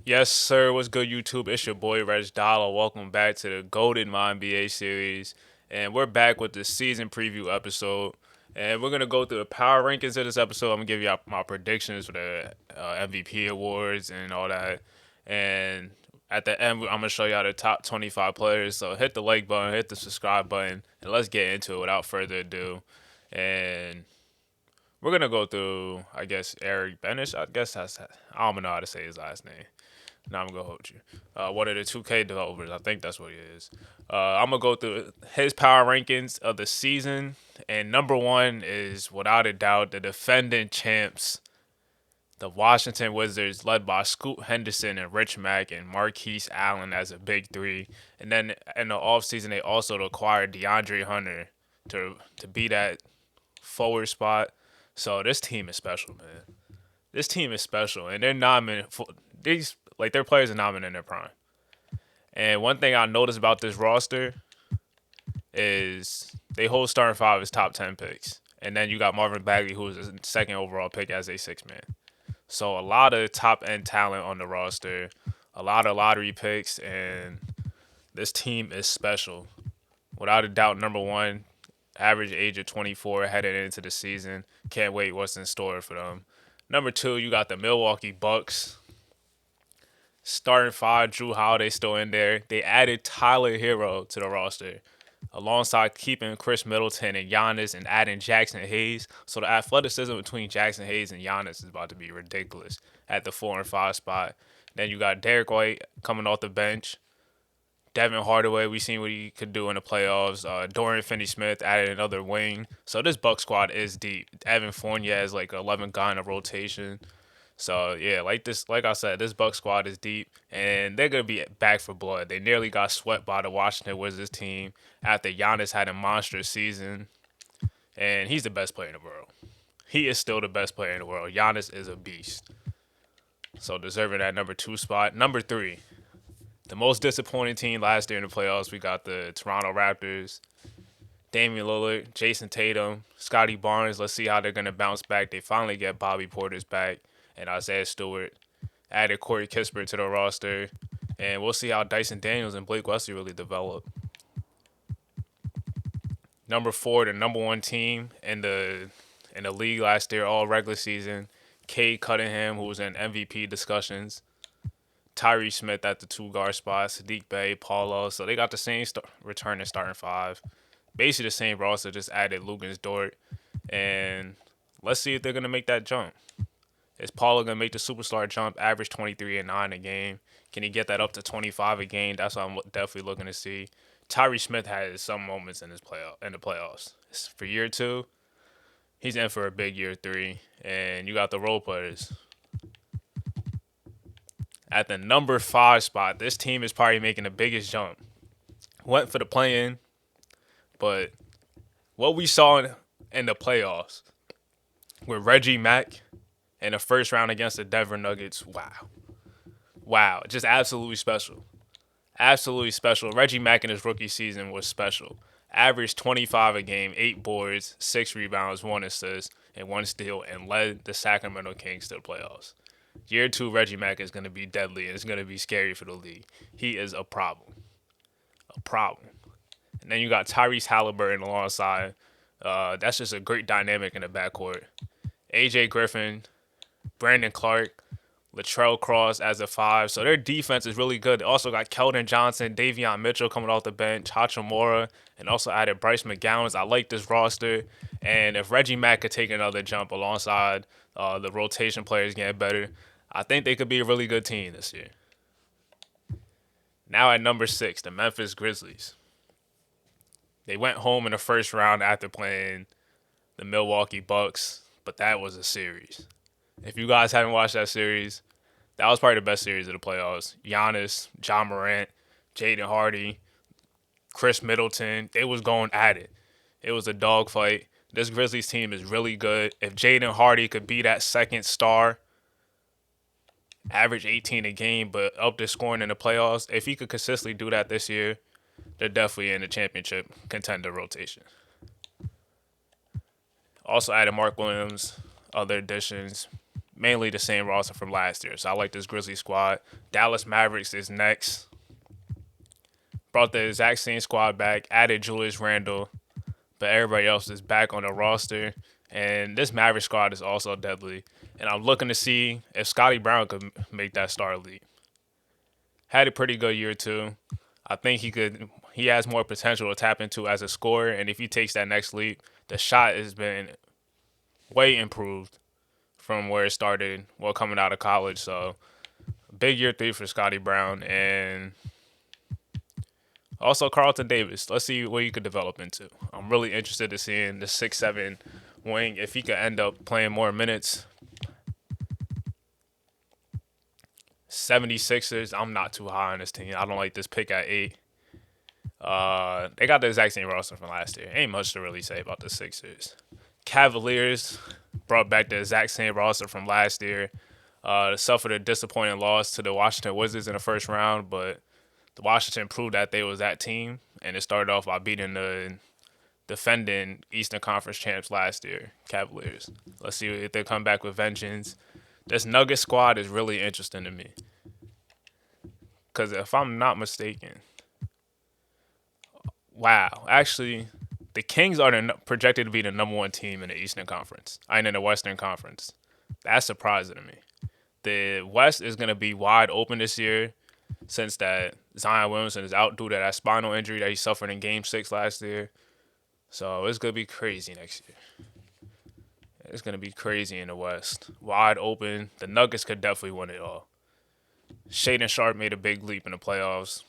Yes, sir. What's good, YouTube? It's your boy RegDolla. Welcome back to the Golden My NBA series, and we're back with the season preview episode. And we're gonna go through the power rankings of this episode. I'm gonna give you my predictions for the MVP awards and all that. And at the end, I'm gonna show y'all the top 25 players. So hit the like button, hit the subscribe button, and let's get into it without further ado. And we're gonna go through, I guess, Eric Benish. I guess I don't know how to say his last name. Now I'm gonna hold you. One of the 2K developers, I think that's what he is. I'm gonna go through his power rankings of the season, and number one is without a doubt the defending champs, the Washington Wizards, led by Scoot Henderson and Rich Mack and Marquise Allen as a big three. And then in the offseason, they also acquired DeAndre Hunter to be that forward spot. So this team is special, man. This team is special, and they're not meant for these. Like their players are not in their prime. And one thing I noticed about this roster is they hold starting five as top 10 picks, and then you got Marvin Bagley, who was the second overall pick as a six man. So a lot of top end talent on the roster, a lot of lottery picks, and this team is special. Without a doubt, number one, average age of 24 headed into the season. Can't wait what's in store for them. Number two, you got the Milwaukee Bucks. Starting five, Drew Holiday still in there. They added Tyler Hero to the roster, alongside keeping Chris Middleton and Giannis and adding Jackson Hayes. So the athleticism between Jackson Hayes and Giannis is about to be ridiculous at the 4 and 5 spot. Then you got Derek White coming off the bench. Devin Hardaway, we seen what he could do in the playoffs. Dorian Finney-Smith added another wing. So this Buck squad is deep. Evan Fournier is like 11 guy in a rotation. So yeah, like I said, this Buck squad is deep, and they're gonna be back for blood. They nearly got swept by the Washington Wizards team after Giannis had a monstrous season, and he's the best player in the world. He is still the best player in the world. Giannis is a beast. So deserving that number two spot. Number three, the most disappointing team last year in the playoffs. We got the Toronto Raptors. Damian Lillard, Jason Tatum, Scotty Barnes. Let's see how they're gonna bounce back. They finally get Bobby Portis back and Isaiah Stewart. Added Corey Kispert to the roster, and we'll see how Dyson Daniels and Blake Wesley really develop. Number four, the number one team in the league last year, all regular season. Cade Cunningham, who was in MVP discussions. Tyree Smith at the two guard spot. Sadiq Bey, Paulo. So they got the same return and starting five. Basically the same roster, just added Lugens Dort. And let's see if they're gonna make that jump. Is Paulo gonna make the superstar jump? Average 23 and 9 a game. Can he get that up to 25 a game? That's what I'm definitely looking to see. Tyree Smith has some moments in the playoffs. For year two, he's in for a big year three. And you got the role players. At the number five spot, this team is probably making the biggest jump. Went for the play-in, but what we saw in the playoffs with Reggie Mack in the first round against the Denver Nuggets, wow. Wow, just absolutely special. Absolutely special. Reggie Mack in his rookie season was special. Averaged 25 a game, 8 boards, 6 rebounds, 1 assist, and 1 steal, and led the Sacramento Kings to the playoffs. Year two, Reggie Mack is going to be deadly, and it's going to be scary for the league. He is a problem. A problem. And then you got Tyrese Halliburton alongside. That's just a great dynamic in the backcourt. AJ Griffin, Brandon Clark, Latrell Cross as a five. So their defense is really good. They also got Keldon Johnson, Davion Mitchell coming off the bench, Hachimura, and also added Bryce McGowan. I like this roster. And if Reggie Mack could take another jump alongside the rotation players getting better, I think they could be a really good team this year. Now at number six, the Memphis Grizzlies. They went home in the first round after playing the Milwaukee Bucks, but that was a series. If you guys haven't watched that series, that was probably the best series of the playoffs. Giannis, John Morant, Jaden Hardy, Chris Middleton, they was going at it. It was a dogfight. This Grizzlies team is really good. If Jaden Hardy could be that second star, average 18 a game, but up to scoring in the playoffs, if he could consistently do that this year, they're definitely in the championship contender rotation. Also added Mark Williams, other additions, mainly the same roster from last year. So I like this Grizzly squad. Dallas Mavericks is next. Brought the exact same squad back, added Julius Randle, but everybody else is back on the roster. And this Mavericks squad is also deadly. And I'm looking to see if Scotty Brown could make that star leap. Had a pretty good year too. I think he could. He has more potential to tap into as a scorer, and if he takes that next leap, the shot has been way improved from where it started. Well, coming out of college, so big year 3 for Scotty Brown, and also Carlton Davis. Let's see what he could develop into. I'm really interested in seeing the 6'7" wing if he could end up playing more minutes. 76ers, I'm not too high on this team. I don't like this pick at 8. They got the exact same roster from last year. Ain't much to really say about the Sixers. Cavaliers brought back the exact same roster from last year. Suffered a disappointing loss to the Washington Wizards in the first round, but the Washington proved that they was that team, and it started off by beating the defending Eastern Conference champs last year, Cavaliers. Let's see if they come back with vengeance. This Nuggets squad is really interesting to me. Because if I'm not mistaken, actually, the Kings are projected to be the number 1 team in the Eastern Conference. In the Western Conference. That's surprising to me. The West is going to be wide open this year since that Zion Williamson is out due to that spinal injury that he suffered in Game 6 last year. So it's going to be crazy next year. It's going to be crazy in the West. Wide open. The Nuggets could definitely win it all. Shaedon Sharpe made a big leap in the playoffs.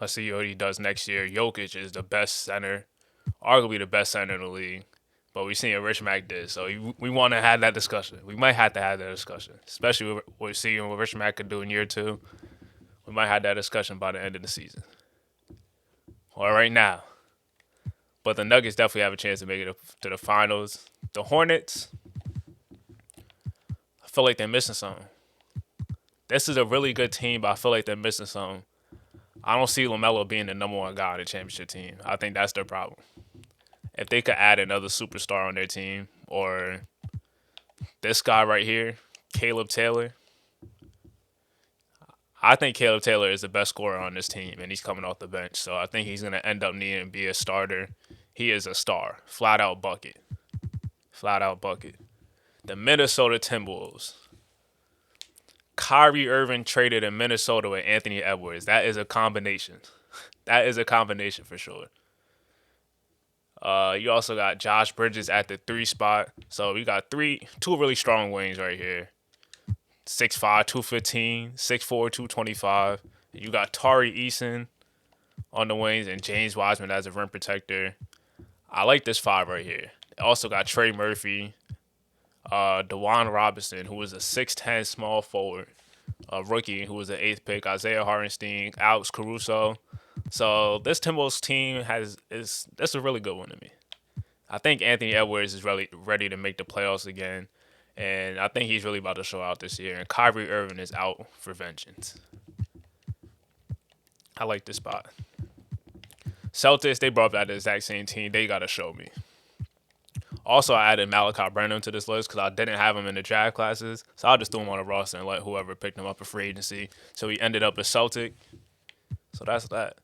Let's see what he does next year. Jokic is the best center, arguably the best center in the league. But we've seen what Rich Mack did, so we want to have that discussion. We might have to have that discussion, especially what we're seeing what Rich Mack could do in year 2. We might have that discussion by the end of the season. Or right now. But the Nuggets definitely have a chance to make it to the finals. The Hornets, I feel like they're missing something. This is a really good team, but I feel like they're missing something. I don't see LaMelo being the number 1 guy on the championship team. I think that's their problem. If they could add another superstar on their team, or this guy right here, Caleb Taylor. I think Caleb Taylor is the best scorer on this team, and he's coming off the bench. So I think he's going to end up needing to be a starter. He is a star. Flat out bucket. Flat out bucket. The Minnesota Timberwolves. Kyrie Irving traded in Minnesota with Anthony Edwards. That is a combination. That is a combination for sure. You also got Josh Bridges at the 3 spot. So we got two really strong wings right here. 6'5", 215, 6'4", 225. You got Tari Eason on the wings and James Wiseman as a rim protector. I like this 5 right here. They also got Trey Murphy, DeJuan Robinson, who was a 6'10 small forward, a rookie who was the 8th pick, Isaiah Hartenstein, Alex Caruso. So this Timberwolves team that's a really good one to me. I think Anthony Edwards is really ready to make the playoffs again. And I think he's really about to show out this year. And Kyrie Irving is out for vengeance. I like this spot. Celtics, they brought back the exact same team. They got to show me. Also, I added Malachi Branham to this list because I didn't have him in the draft classes. So I'll just throw him on a roster and let whoever picked him up a free agency. So he ended up a Celtic. So that's that.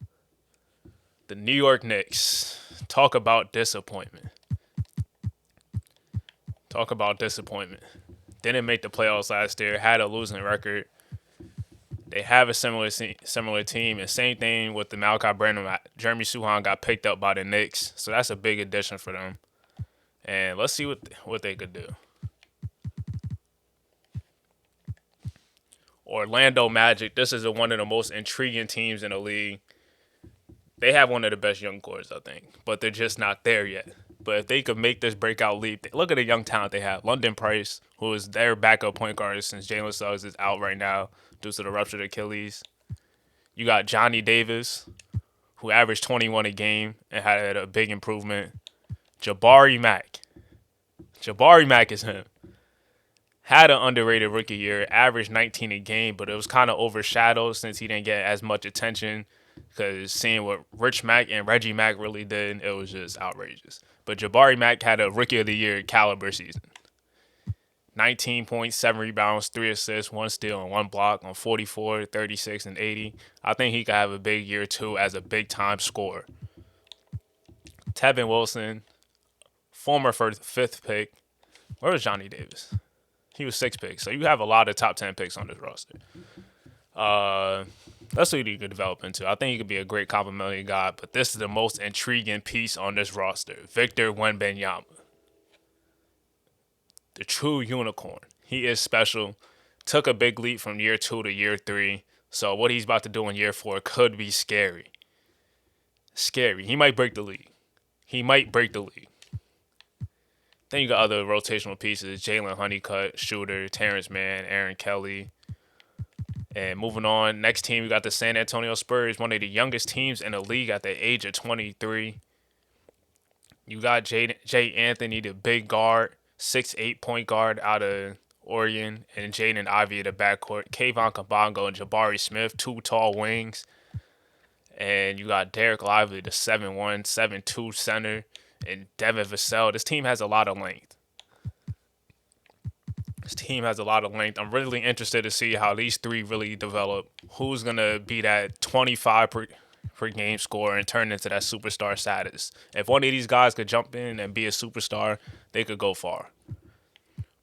The New York Knicks. Talk about disappointment. Talk about disappointment. Didn't make the playoffs last year. Had a losing record. They have a similar team. And same thing with the Malachi Branham. Jeremy Suhan got picked up by the Knicks. So that's a big addition for them. And let's see what they could do. Orlando Magic. This is one of the most intriguing teams in the league. They have one of the best young cores, I think. But they're just not there yet. But if they could make this breakout leap, look at the young talent they have. London Price, who is their backup point guard since Jalen Suggs is out right now due to the ruptured Achilles. You got Johnny Davis, who averaged 21 a game and had a big improvement. Jabari Mack. Jabari Mack is him. Had an underrated rookie year, averaged 19 a game, but it was kind of overshadowed since he didn't get as much attention because seeing what Rich Mack and Reggie Mack really did, it was just outrageous. But Jabari Mack had a Rookie of the Year caliber season. 19 points, 7 rebounds, 3 assists, 1 steal, and 1 block on 44, 36, and 80. I think he could have a big year too as a big time scorer. Tevin Wilson, former fifth pick. Where was Johnny Davis? He was 6th pick. So you have a lot of top 10 picks on this roster. That's what he could develop into. I think he could be a great complimentary guy, but this is the most intriguing piece on this roster. Victor Wembanyama. The true unicorn. He is special. Took a big leap from year 2 to year 3. So what he's about to do in year 4 could be scary. Scary. He might break the league. Then you got other rotational pieces. Jalen Honeycutt, shooter, Terrence Mann, Aaron Kelly. And moving on, next team, we got the San Antonio Spurs, one of the youngest teams in the league at the age of 23. You got Jay Anthony, the big guard, 6'8" point guard out of Oregon, and Jaden Ivey at the backcourt. Kayvon Kabongo and Jabari Smith, 2 tall wings. And you got Derek Lively, the 7'1", 7'2" center, and Devin Vassell. This team has a lot of length. I'm really interested to see how these 3 really develop. Who's going to be that 25 per game scorer and turn into that superstar status. If one of these guys could jump in and be a superstar, they could go far.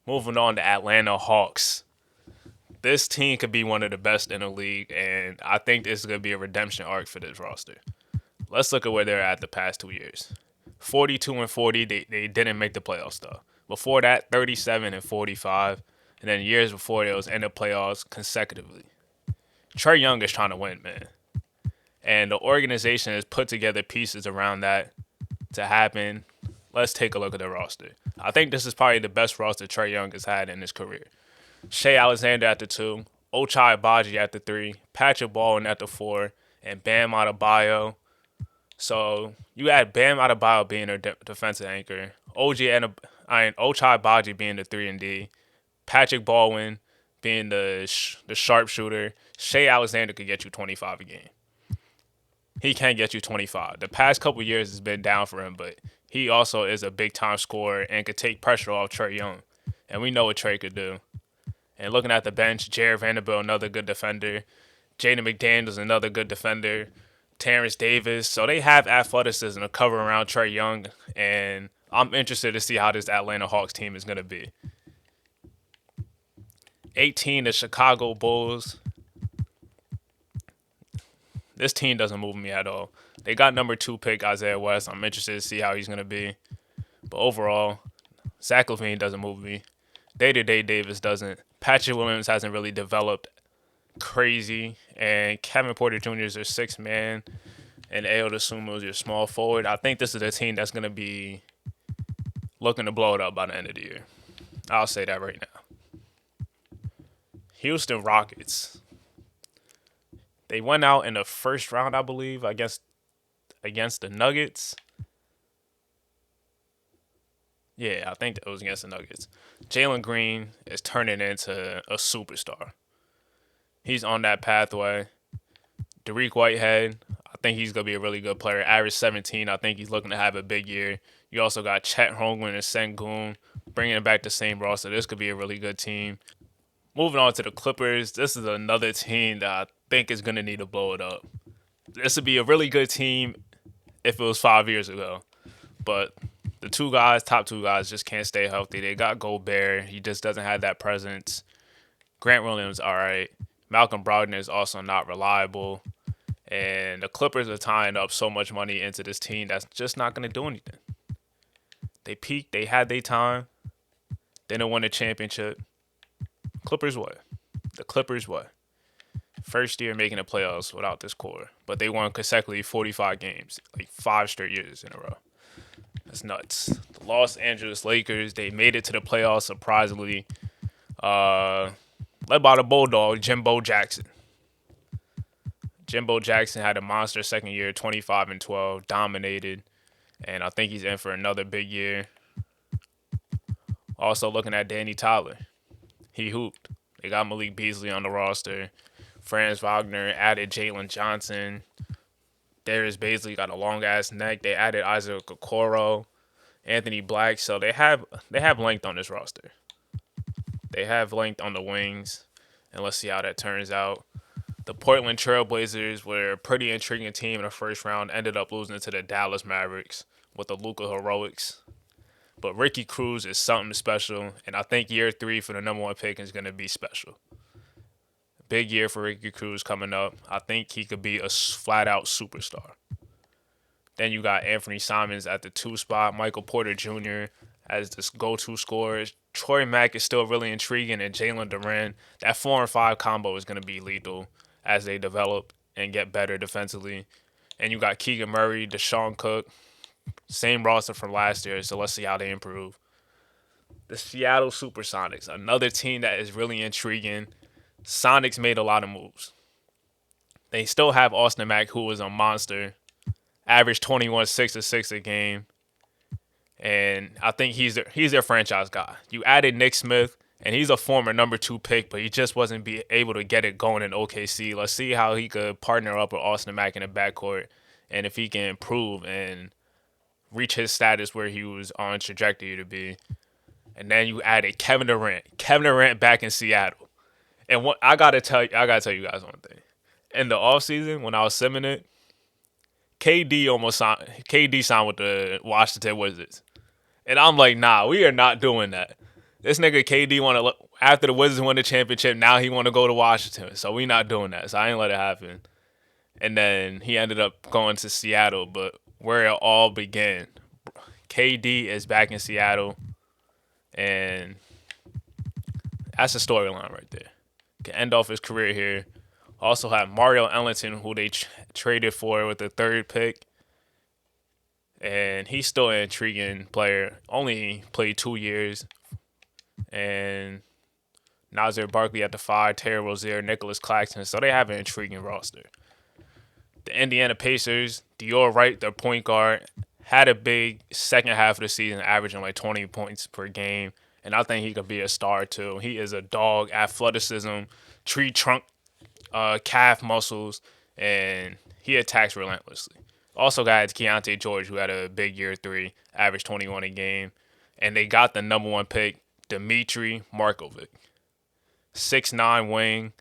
Moving on to Atlanta Hawks. This team could be one of the best in the league, and I think this is going to be a redemption arc for this roster. Let's look at where they're at the past 2 years. 42-40, they didn't make the playoffs, though. Before that, 37-45, and then years before, they was in the playoffs consecutively. Trae Young is trying to win, man. And the organization has put together pieces around that to happen. Let's take a look at the roster. I think this is probably the best roster Trae Young has had in his career. Shea Alexander at the 2, Ochai Agbaji at the 3, Patrick Baldwin at the 4, and Bam Adebayo. So you had Bam Adebayo being their defensive anchor, Ochai Agbaji being the 3 and D, Patrick Baldwin being the sharpshooter. Shea Alexander could get you 25 a game. He can get you 25. The past couple years has been down for him, but he also is a big-time scorer and could take pressure off Trae Young. And we know what Trae could do. And looking at the bench, Jared Vanderbilt, another good defender. Jaden McDaniels, another good defender. Terrence Davis. So they have athleticism to cover around Trae Young. And I'm interested to see how this Atlanta Hawks team is going to be. 18, the Chicago Bulls. This team doesn't move me at all. They got number 2 pick Isaiah West. I'm interested to see how he's going to be. But overall, Zach LaVine doesn't move me. Day-to-day Davis doesn't. Patrick Williams hasn't really developed crazy. And Kevin Porter Jr. is their 6th man. And Ayo Dosunmu is your small forward. I think this is a team that's going to be looking to blow it up by the end of the year. I'll say that right now. Houston Rockets. They went out in the first round, I believe, against the Nuggets. Yeah, I think it was against the Nuggets. Jalen Green is turning into a superstar. He's on that pathway. Dariq Whitehead, I think he's going to be a really good player. Average 17, I think he's looking to have a big year. You also got Chet Holmgren and Sengun bringing it back the same roster. This could be a really good team. Moving on to the Clippers, this is another team that I think is going to need to blow it up. This would be a really good team if it was 5 years ago. But the top two guys just can't stay healthy. They got Gobert. He just doesn't have that presence. Grant Williams, all right. Malcolm Brogdon is also not reliable. And the Clippers are tying up so much money into this team that's just not going to do anything. They peaked. They had their time. They didn't win a championship. Clippers what? The Clippers what? First year making the playoffs without this core. But they won consecutively 45 games. Like 5 straight years in a row. That's nuts. The Los Angeles Lakers, they made it to the playoffs surprisingly. Led by the Bulldog, Jimbo Jackson. Jimbo Jackson had a monster second year, 25-12, dominated. And I think he's in for another big year. Also looking at Danny Tyler. He hooped. They got Malik Beasley on the roster. Franz Wagner added Jalen Johnson. Darius Baisley got a long-ass neck. They added Isaac Okoro, Anthony Black. So they have length on this roster. They have length on the wings, and let's see how that turns out. The Portland Trailblazers were a pretty intriguing team in the first round, ended up losing to the Dallas Mavericks with the Luka heroics. But Ricky Cruz is something special, and I think year 3 for the number 1 pick is going to be special. Big year for Ricky Cruz coming up. I think he could be a flat-out superstar. Then you got Anthony Simons at the 2 spot, Michael Porter Jr. as this go-to scorer. Troy Mack is still really intriguing, and Jalen Durant. That 4 and 5 combo is going to be lethal as they develop and get better defensively. And you got Keegan Murray, Deshaun Cook, same roster from last year, so let's see how they improve. The Seattle Supersonics, another team that is really intriguing. Sonics made a lot of moves. They still have Austin Mack, who is a monster. Averaged 21, 6 to 6 a game. And I think he's their franchise guy. You added Nick Smith, and he's a former number 2 pick, but he just wasn't able to get it going in OKC. Let's see how he could partner up with Austin Mack in the backcourt, and if he can improve and reach his status where he was on trajectory to be. And then you added Kevin Durant. Kevin Durant back in Seattle. And what I gotta tell you guys one thing. In the offseason, when I was simming it, KD signed with the Washington Wizards. And I'm like, nah, we are not doing that. This nigga KD after the Wizards won the championship, now he want to go to Washington. So we not doing that. So I ain't let it happen. And then he ended up going to Seattle. But where it all began, KD is back in Seattle. And that's a storyline right there. Can end off his career here. Also have Mario Ellington, who they traded for with the 3rd pick. And he's still an intriguing player. Only played 2 years. And Nazir Barkley at the 5, Terry Rozier, Nicholas Claxton. So they have an intriguing roster. The Indiana Pacers, Dior Wright, their point guard, had a big second half of the season, averaging like 20 points per game. And I think he could be a star too. He is a dog, athleticism, tree trunk, calf muscles, and he attacks relentlessly. Also got Keontae George, who had a big year 3, averaged 21 a game. And they got the number 1 pick, Dmitry Markovic. 6'9" wing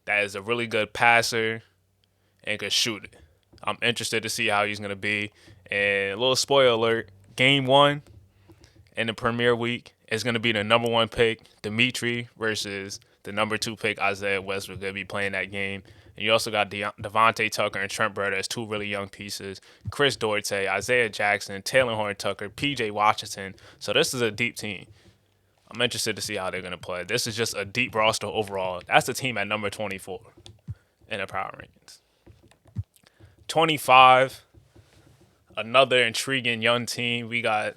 that is a really good passer and could shoot it. I'm interested to see how he's going to be. And a little spoiler alert, game 1 in the premiere week is going to be the number 1 pick, Dmitry, versus the number 2 pick, Isaiah Westbrook, going to be playing that game. And you also got Devontae Tucker and Trent Brown as 2 really young pieces. Chris Duarte, Isaiah Jackson, Taylor Horn-Tucker, P.J. Washington. So this is a deep team. I'm interested to see how they're going to play. This is just a deep roster overall. That's the team at number 24 in the power rankings. 25, another intriguing young team. We got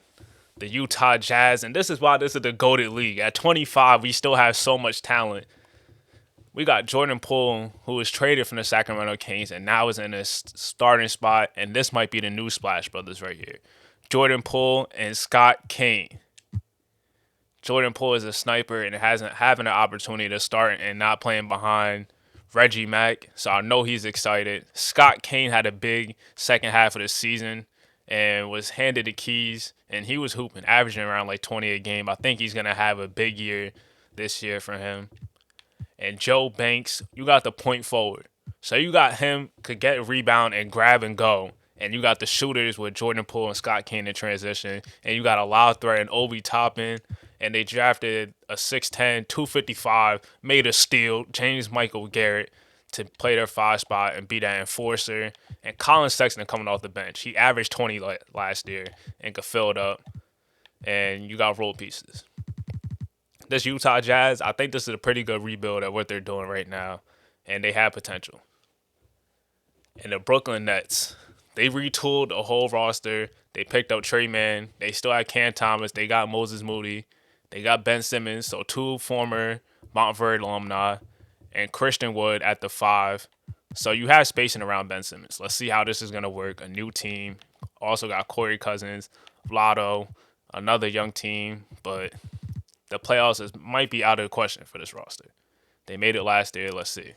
the Utah Jazz, and this is why this is the GOATed league. At 25, we still have so much talent. We got Jordan Poole, who was traded from the Sacramento Kings and now is in a starting spot, and this might be the new Splash Brothers right here. Jordan Poole and Scott Kane. Jordan Poole is a sniper and hasn't having an opportunity to start and not playing behind Reggie Mack, so I know he's excited. Scott Kane had a big second half of the season and was handed the keys, and he was hooping, averaging around like 20 a game. I think he's going to have a big year this year for him. And Joe Banks, you got the point forward. So you got him, could get a rebound and grab and go. And you got the shooters with Jordan Poole and Scott Kane in transition. And you got a loud threat and Obi Toppin. And they drafted a 6'10", 255, made a steal, James Michael Garrett to play their 5 spot and be that enforcer. And Colin Sexton coming off the bench. He averaged 20 last year and could fill it up. And you got role pieces. This Utah Jazz, I think this is a pretty good rebuild at what they're doing right now. And they have potential. And the Brooklyn Nets, they retooled a whole roster. They picked up Trey Mann. They still have Cam Thomas. They got Moses Moody. They got Ben Simmons, so 2 former Montverde alumni, and Christian Wood at the 5. So you have spacing around Ben Simmons. Let's see how this is going to work. A new team. Also got Corey Cousins, Vlado, another young team, but the playoffs might be out of the question for this roster. They made it last year. Let's see.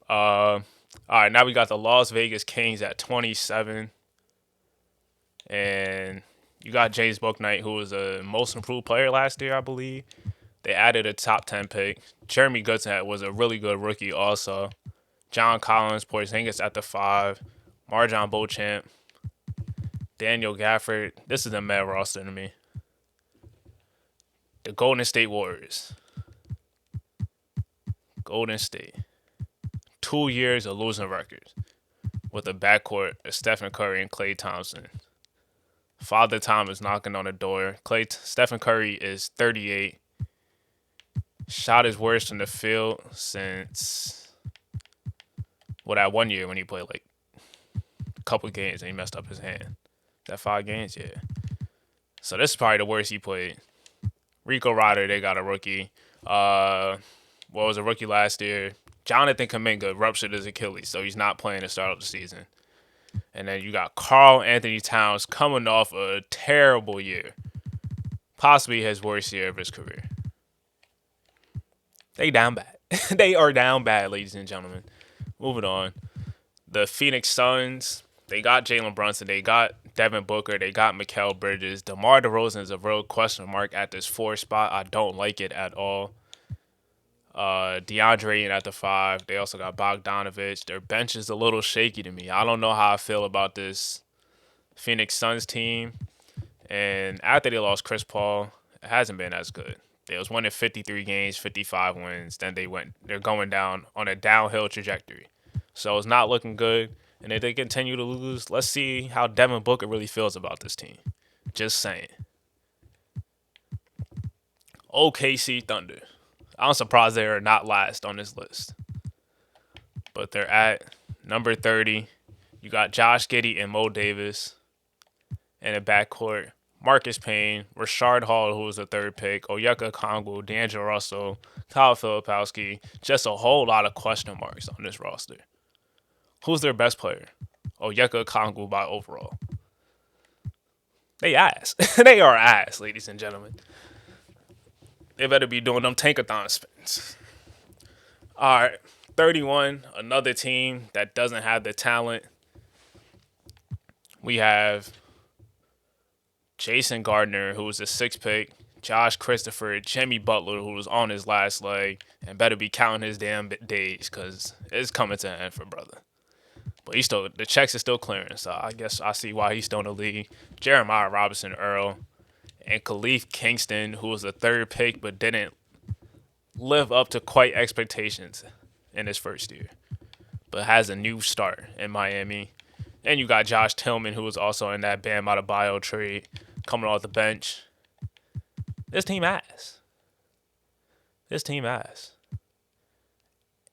All right, now we got the Las Vegas Kings at 27. And You got James Bouknight, who was a most improved player last year, I believe. They added a top 10 pick. Jeremy Goodson was a really good rookie also. John Collins, Porzingis at the 5. Marjon Beauchamp. Daniel Gafford. This is a mad roster to me. The Golden State Warriors. Golden State. 2 years of losing records with a backcourt of Stephen Curry and Klay Thompson. Father Time is knocking on the door. Stephen Curry is 38. Shot his worst from the field since that 1 year when he played like a couple games and he messed up his hand. That 5 games, yeah. So this is probably the worst he played. Rico Ryder, they got a rookie. Was a rookie last year. Jonathan Kuminga ruptured his Achilles, so he's not playing to start of the season. And then you got Karl Anthony Towns coming off a terrible year. Possibly his worst year of his career. They down bad. They are down bad, ladies and gentlemen. Moving on. The Phoenix Suns, they got Jalen Brunson. They got Devin Booker. They got Mikal Bridges. DeMar DeRozan is a real question mark at this 4 spot. I don't like it at all. DeAndre Ayton at the 5. They also got Bogdanovich. Their bench is a little shaky to me. I don't know how I feel about this Phoenix Suns team. And after they lost Chris Paul, it hasn't been as good. They was winning 53 games, 55 wins. Then they're going down on a downhill trajectory. So it's not looking good. And if they continue to lose, let's see how Devin Booker really feels about this team. Just saying. OKC Thunder. I'm surprised they are not last on this list. But they're at number 30. You got Josh Giddey and Mo Davis in the backcourt. Marcus Payne, Rashard Hall, who was the 3rd pick, Onyeka Okongwu, D'Angelo Russell, Kyle Filipowski. Just a whole lot of question marks on this roster. Who's their best player? Onyeka Okongwu by overall. They ass. They are ass, ladies and gentlemen. They better be doing them tankathon spins. All right, 31, another team that doesn't have the talent. We have Jason Gardner, who was the 6th pick, Josh Christopher, Jimmy Butler, who was on his last leg, and better be counting his damn days because it's coming to an end for brother. But the checks are still clearing, so I guess I see why he's still in the league. Jeremiah Robinson Earl. And Khalif Kingston, who was the 3rd pick but didn't live up to quite expectations in his first year, but has a new start in Miami. And you got Josh Tillman, who was also in that Bam Adebayo trade, coming off the bench. This team ass.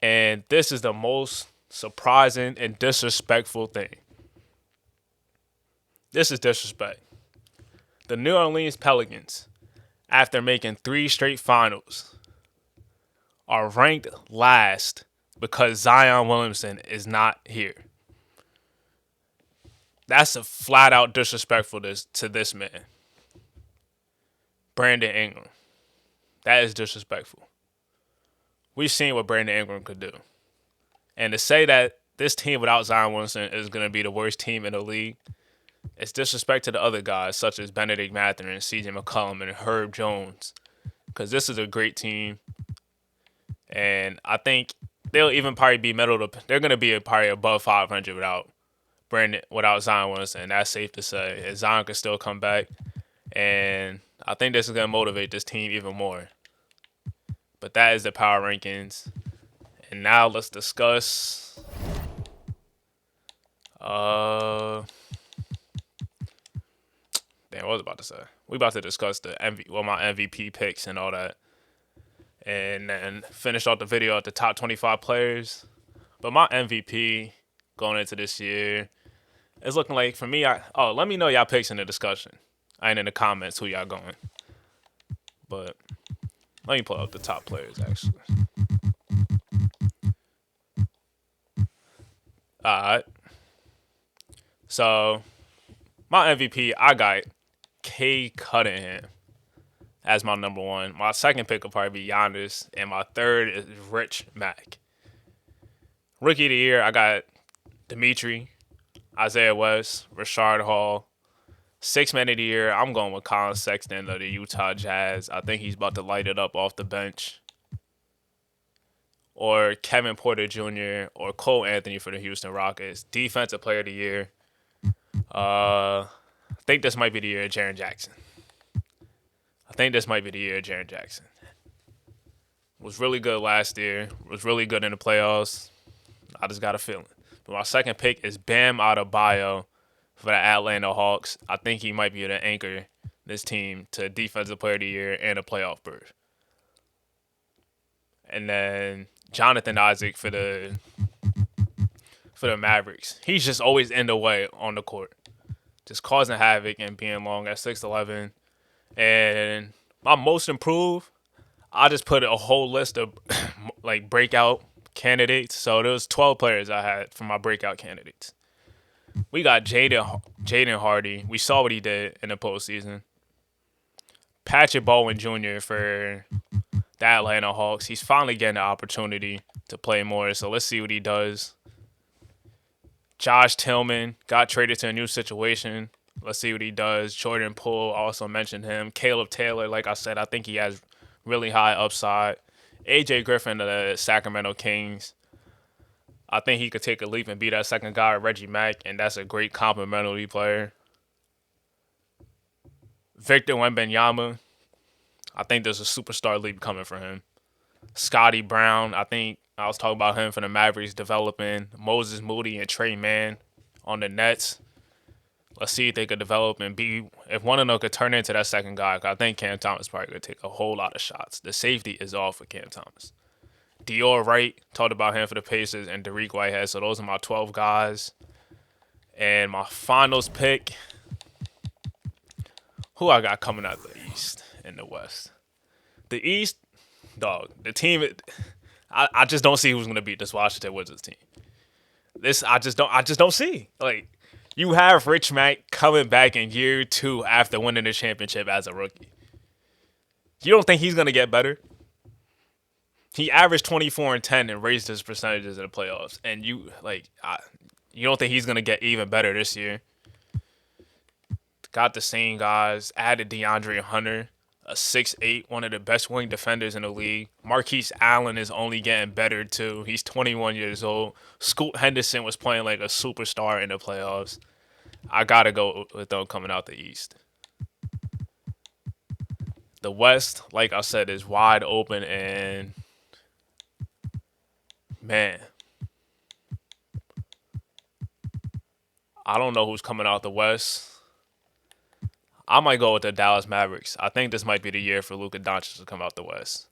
And this is the most surprising and disrespectful thing. This is disrespect. The New Orleans Pelicans, after making 3 straight finals, are ranked last because Zion Williamson is not here. That's a flat-out disrespectfulness to this man. Brandon Ingram. That is disrespectful. We've seen what Brandon Ingram could do. And to say that this team without Zion Williamson is going to be the worst team in the league, it's disrespect to the other guys, such as Benedict Mathurin, C.J. McCollum, and Herb Jones. Because this is a great team. And I think they'll even probably be they're going to be probably above 500 without Zion Williamson. And that's safe to say. And Zion can still come back. And I think this is going to motivate this team even more. But that is the power rankings. And now let's discuss... Damn, what was I about to say? We about to discuss my MVP picks and all that. And then finish off the video at the top 25 players. But my MVP going into this year is looking like, for me, let me know y'all picks in the discussion. I ain't in the comments who y'all going. But let me pull up the top players, actually. All right. So, my MVP, I got Cade Cunningham as my number 1. My second pick will probably be Giannis, and my third is Rich Mack. Rookie of the year, I got Dimitri, Isaiah West, Rashard Hall, Six man of the year, I'm going with Colin Sexton of the Utah Jazz. I think he's about to light it up off the bench. Or Kevin Porter Jr. or Cole Anthony for the Houston Rockets. Defensive player of the year. I think this might be the year of Jaren Jackson. Was really good last year. Was really good in the playoffs. I just got a feeling. But my second pick is Bam Adebayo for the Atlanta Hawks. I think he might be the anchor this team to Defensive Player of the Year and a playoff berth. And then Jonathan Isaac for the Mavericks. He's just always in the way on the court, just causing havoc and being long at 6'11". And my most improved, I just put a whole list of like breakout candidates. So there was 12 players I had for my breakout candidates. We got Jaden Hardy. We saw what he did in the postseason. Patrick Baldwin Jr. for the Atlanta Hawks. He's finally getting the opportunity to play more, so let's see what he does. Josh Tillman got traded to a new situation. Let's see what he does. Jordan Poole, also mentioned him. Caleb Taylor, like I said, I think he has really high upside. AJ Griffin of the Sacramento Kings. I think he could take a leap and be that second guy, Reggie Mack, and that's a great complementary player. Victor Wembanyama, I think there's a superstar leap coming for him. Scotty Brown, I think I was talking about him for the Mavericks developing. Moses Moody and Trey Mann on the Nets. Let's see if they could develop and be, if one of them could turn into that second guy. I think Cam Thomas probably could take a whole lot of shots. The safety is off for Cam Thomas. Dior Wright, talked about him for the Pacers, and Dariq Whitehead. So those are my 12 guys. And my finals pick, who I got coming out the East and the West. The East, dog, the team, I just don't see who's going to beat this Washington Wizards team. I just don't see. Like, you have Rich Mack coming back in year 2 after winning the championship as a rookie. You don't think he's going to get better? He averaged 24 and 10 and raised his percentages in the playoffs. And you don't think he's going to get even better this year? Got the same guys. Added DeAndre Hunter, a 6'8", one of the best wing defenders in the league. Marquise Allen is only getting better too. He's 21 years old. Scoot Henderson was playing like a superstar in the playoffs. I got to go with them coming out the East. The West, like I said, is wide open, and man, I don't know who's coming out the West. I might go with the Dallas Mavericks. I think this might be the year for Luka Doncic to come out the West.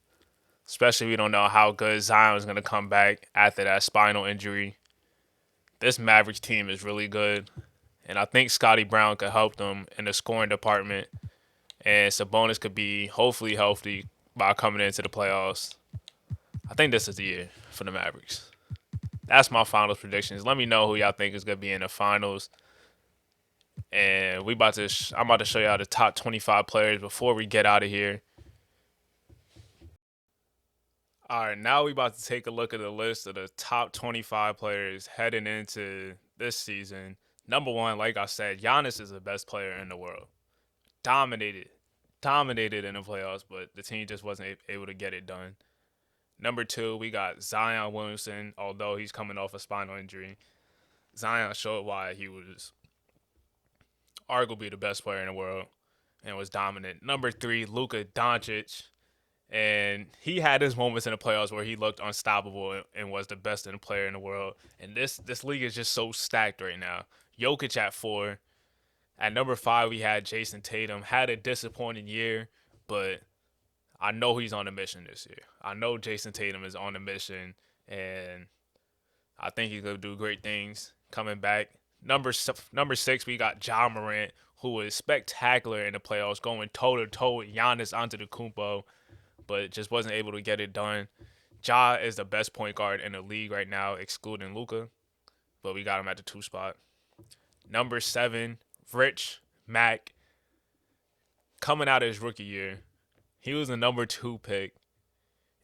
Especially we don't know how good Zion is going to come back after that spinal injury. This Mavericks team is really good. And I think Scotty Brown could help them in the scoring department. And Sabonis could be hopefully healthy by coming into the playoffs. I think this is the year for the Mavericks. That's my finals predictions. Let me know who y'all think is going to be in the finals. And I'm about to show y'all the top 25 players before we get out of here. All right, now we about to take a look at the list of the top 25 players heading into this season. Number 1, like I said, Giannis is the best player in the world. Dominated in the playoffs, but the team just wasn't able to get it done. Number 2, we got Zion Williamson, although he's coming off a spinal injury. Zion showed why he was arguably the best player in the world and was dominant. Number 3, Luka Doncic. And he had his moments in the playoffs where he looked unstoppable and was the best player in the world. And this league is just so stacked right now. Jokic at 4. At number 5, we had Jason Tatum. Had a disappointing year, but I know he's on a mission this year. I know Jason Tatum is on a mission, and I think he's going to do great things coming back. Number 6, we got Ja Morant, who was spectacular in the playoffs, going toe-to-toe with Giannis Antetokounmpo, but just wasn't able to get it done. Ja is the best point guard in the league right now, excluding Luka, but we got him at the 2 spot. Number 7, Rich Mack, coming out of his rookie year. He was the number 2 pick,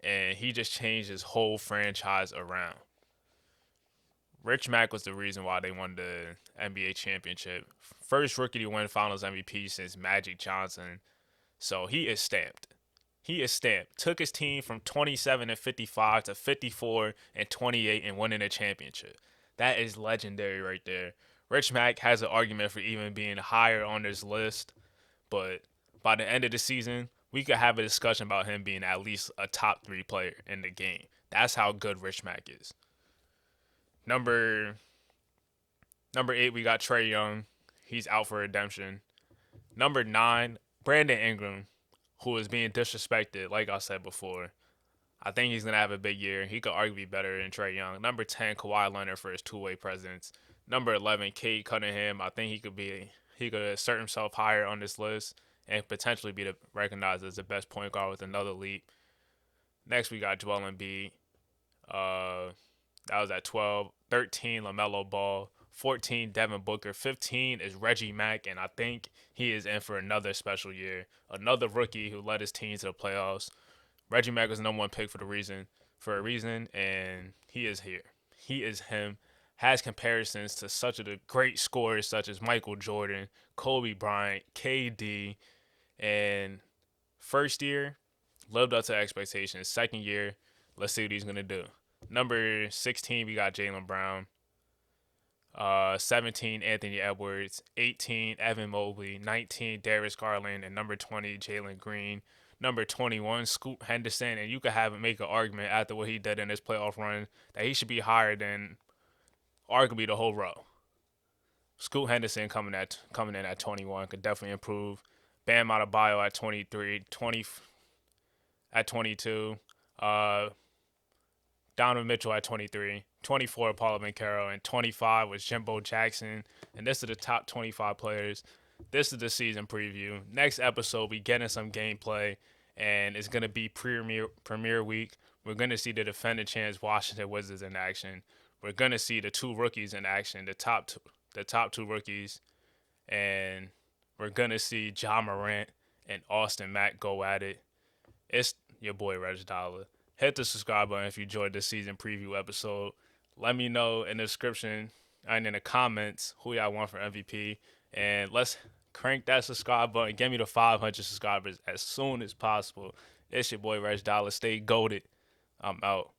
and he just changed his whole franchise around. Rich Mack was the reason why they won the NBA championship. First rookie to win Finals MVP since Magic Johnson. So he is stamped. He is stamped. Took his team from 27 and 55 to 54 and 28 and winning a championship. That is legendary right there. Rich Mack has an argument for even being higher on this list, but by the end of the season, we could have a discussion about him being at least a top 3 player in the game. That's how good Rich Mack is. Number 8, we got Trae Young. He's out for redemption. Number 9, Brandon Ingram, who is being disrespected, like I said before. I think he's going to have a big year. He could arguably be better than Trae Young. Number 10, Kawhi Leonard for his two-way presence. Number 11, Cade Cunningham. I think he could assert himself higher on this list and potentially be recognized as the best point guard with another leap. Next, we got Joel Embiid. That was at 12. 13, LaMelo Ball. 14, Devin Booker. 15 is Reggie Mack, and I think he is in for another special year. Another rookie who led his team to the playoffs. Reggie Mack was the number 1 pick for a reason, and he is here. He is him. Has comparisons to such a great scorers such as Michael Jordan, Kobe Bryant, KD, and first year lived up to expectations. Second year, let's see what he's gonna do. Number 16, we got Jaylen Brown. 17, Anthony Edwards. 18, Evan Mobley. 19, Darius Garland. And number 20, Jalen Green. Number 21, Scoot Henderson. And you could make an argument after what he did in his playoff run that he should be higher than arguably the whole row. Scoot Henderson coming in at 21 could definitely improve. Bam Adebayo at 23, 20 at 22. Donovan Mitchell at 23, 24 Paolo Banchero, and 25 was Jimbo Jackson. And this is the top 25 players. This is the season preview. Next episode, we getting some gameplay, and it's gonna be premiere week. We're gonna see the defending champs Washington Wizards in action. We're gonna see the 2 rookies in action, the top 2 rookies, and we're gonna see Ja Morant and Austin Mack go at it. It's your boy RegDolla. Hit the subscribe button if you enjoyed this season preview episode. Let me know in the description and in the comments who y'all want for MVP. And let's crank that subscribe button. Get me to 500 subscribers as soon as possible. It's your boy RegDolla. Stay goated. I'm out.